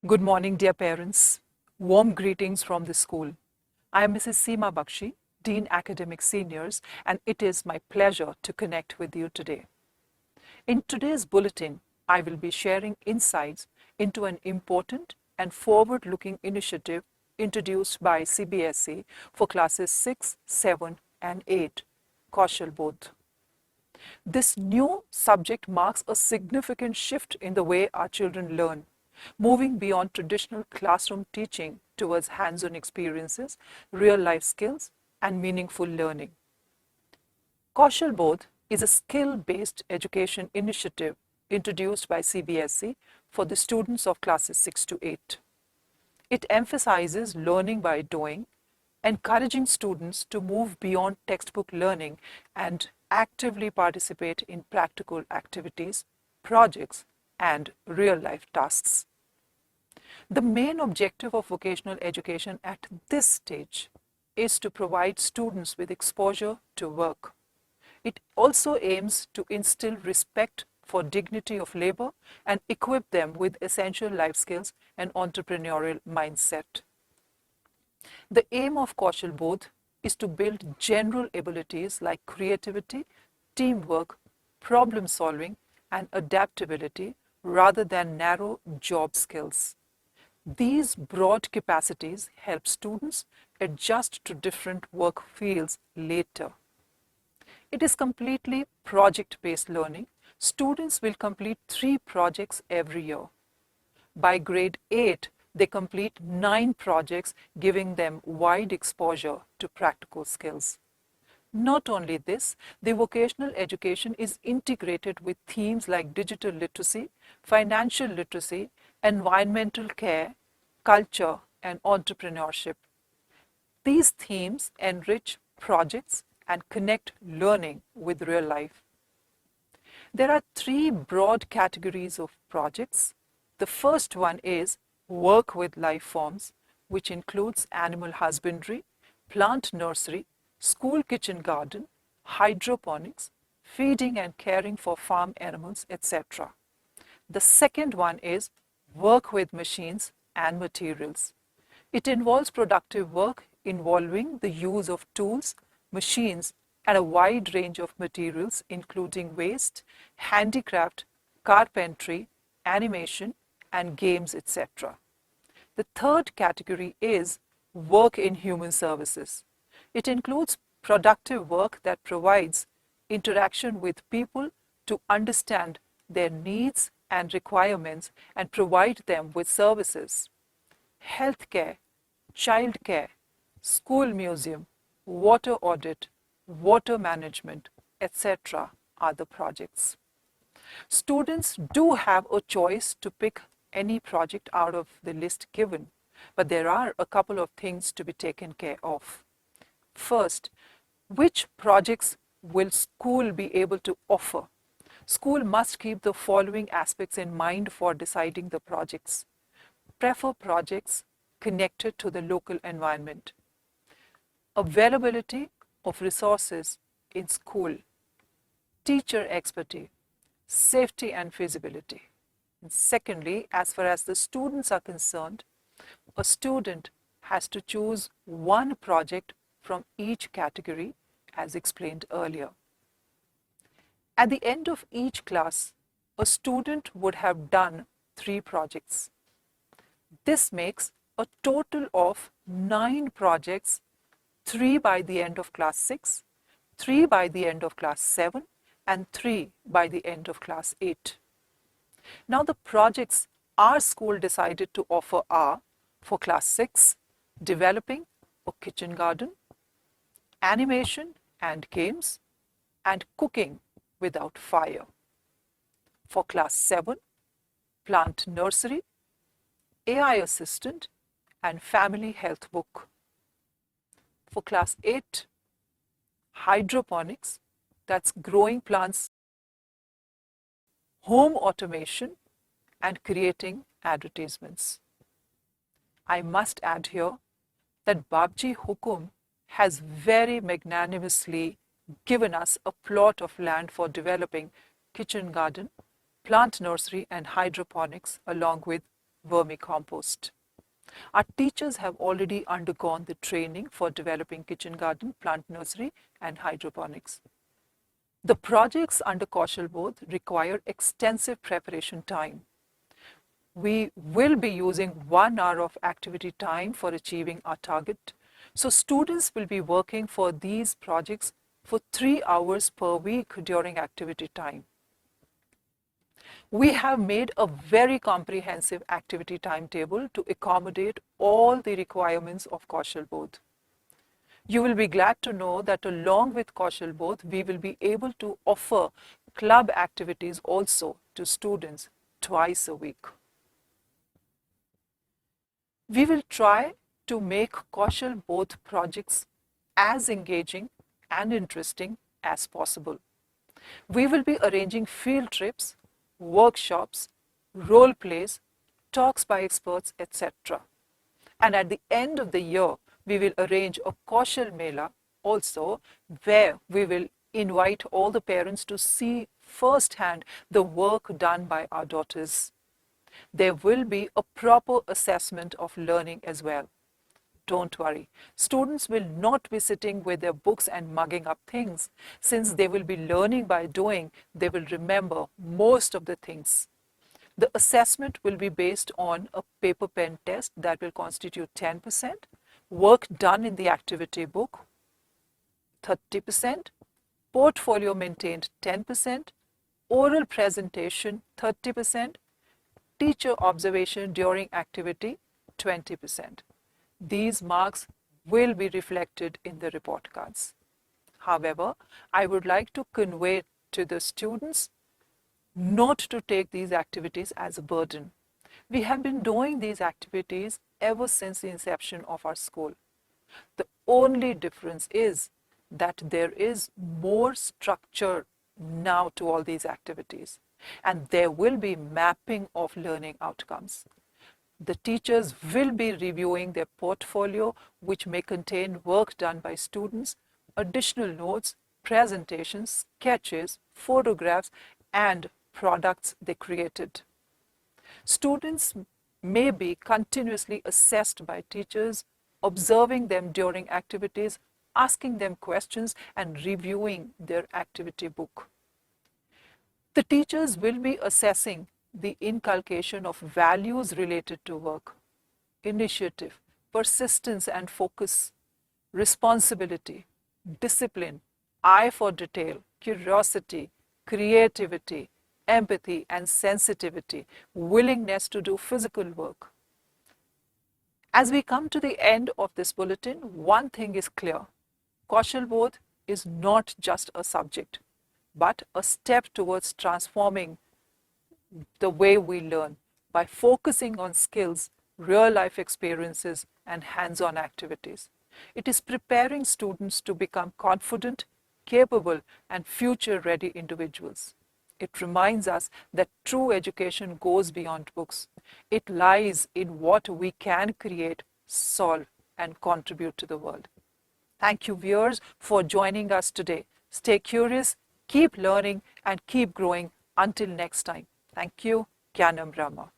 Good morning, dear parents. Warm greetings from the school. I am Mrs. Seema Bakshi, Dean Academic Seniors, and it is my pleasure to connect with you today. In today's bulletin, I will be sharing insights into an important and forward-looking initiative introduced by Cbse for classes 6, 7, and 8, Kaushal Bodh. This new subject marks a significant shift in the way our children learn, moving beyond traditional classroom teaching towards hands-on experiences, real-life skills, and meaningful learning. Kaushal Bodh is a skill-based education initiative introduced by Cbse for the students of classes 6 to 8. It emphasizes learning by doing, encouraging students to move beyond textbook learning and actively participate in practical activities, projects, and real-life tasks. The main objective of vocational education at this stage is to provide students with exposure to work. It also aims to instill respect for dignity of labor and equip them with essential life skills and entrepreneurial mindset. The aim of Kaushal Bodh is to build general abilities like creativity, teamwork, problem solving, and adaptability rather than narrow job skills. These broad capacities help students adjust to different work fields later. It is completely project-based learning. Students will complete 3 projects every year. By grade 8, they complete 9 projects, giving them wide exposure to practical skills. Not only this, the vocational education is integrated with themes like digital literacy, financial literacy, environmental care, culture, and entrepreneurship. These themes enrich projects and connect learning with real life. There are 3 broad categories of projects. The first one is work with life forms, which includes animal husbandry, plant nursery, school kitchen garden, hydroponics, feeding and caring for farm animals, etc. The second one is work with machines and materials. It involves productive work involving the use of tools, machines, and a wide range of materials including waste, handicraft, carpentry, animation, and games, etc. The third category is work in human services. It includes productive work that provides interaction with people to understand their needs and requirements and provide them with services. Healthcare, childcare, school museum, water audit, water management, etc. are the projects. Students do have a choice to pick any project out of the list given, but there are a couple of things to be taken care of. First, which projects will school be able to offer? School must keep the following aspects in mind for deciding the projects. Prefer projects connected to the local environment. Availability of resources in school. Teacher expertise. Safety and feasibility. And secondly, as far as the students are concerned, a student has to choose one project from each category as explained earlier. At the end of each class, a student would have done 3 projects. This makes a total of 9 projects, 3 by the end of class 6, 3 by the end of class 7, and 3 by the end of class 8. Now the projects our school decided to offer are, for class 6, developing a kitchen garden, animation and games, and cooking without fire. For class 7, plant nursery, AI assistant, and family health book. For class 8, hydroponics, that's growing plants, home automation, and creating advertisements. I must add here that Babji Hukum has very magnanimously given us a plot of land for developing kitchen garden, plant nursery, and hydroponics along with vermicompost. Our teachers have already undergone the training for developing kitchen garden, plant nursery, and hydroponics. The projects under Kaushal Bodh require extensive preparation time. We will be using 1 hour of activity time for achieving our target. So students will be working for these projects for 3 hours per week during activity time. We have made a very comprehensive activity timetable to accommodate all the requirements of Kaushal Bodh. You will be glad to know that along with Kaushal Bodh, we will be able to offer club activities also to students twice a week. We will try to make Kaushal Bodh projects as engaging and interesting as possible. We will be arranging field trips, workshops, role plays, talks by experts, etc. And at the end of the year, we will arrange a Kaushal Mela also, where we will invite all the parents to see firsthand the work done by our daughters. There will be a proper assessment of learning as well. Don't worry, students will not be sitting with their books and mugging up things. Since they will be learning by doing, they will remember most of the things. The assessment will be based on a paper pen test that will constitute 10%, work done in the activity book 30%, portfolio maintained 10%, oral presentation 30%, teacher observation during activity 20%. These marks will be reflected in the report cards. However, I would like to convey to the students not to take these activities as a burden. We have been doing these activities ever since the inception of our school. The only difference is that there is more structure now to all these activities, and there will be mapping of learning outcomes. The teachers will be reviewing their portfolio, which may contain work done by students, additional notes, presentations, sketches, photographs, and products they created. Students may be continuously assessed by teachers, observing them during activities, asking them questions, and reviewing their activity book. The teachers will be assessing the inculcation of values related to work, initiative, persistence and focus, responsibility, discipline, eye for detail, curiosity, creativity, empathy and sensitivity, willingness to do physical work. As we come to the end of this bulletin, one thing is clear. Kaushal Bodh is not just a subject, but a step towards transforming the way we learn by focusing on skills, real-life experiences, and hands-on activities. It is preparing students to become confident, capable, and future-ready individuals. It reminds us that true education goes beyond books. It lies in what we can create, solve, and contribute to the world. Thank you, viewers, for joining us today. Stay curious, keep learning, and keep growing. Until next time. Thank you. Gyanam Brahma.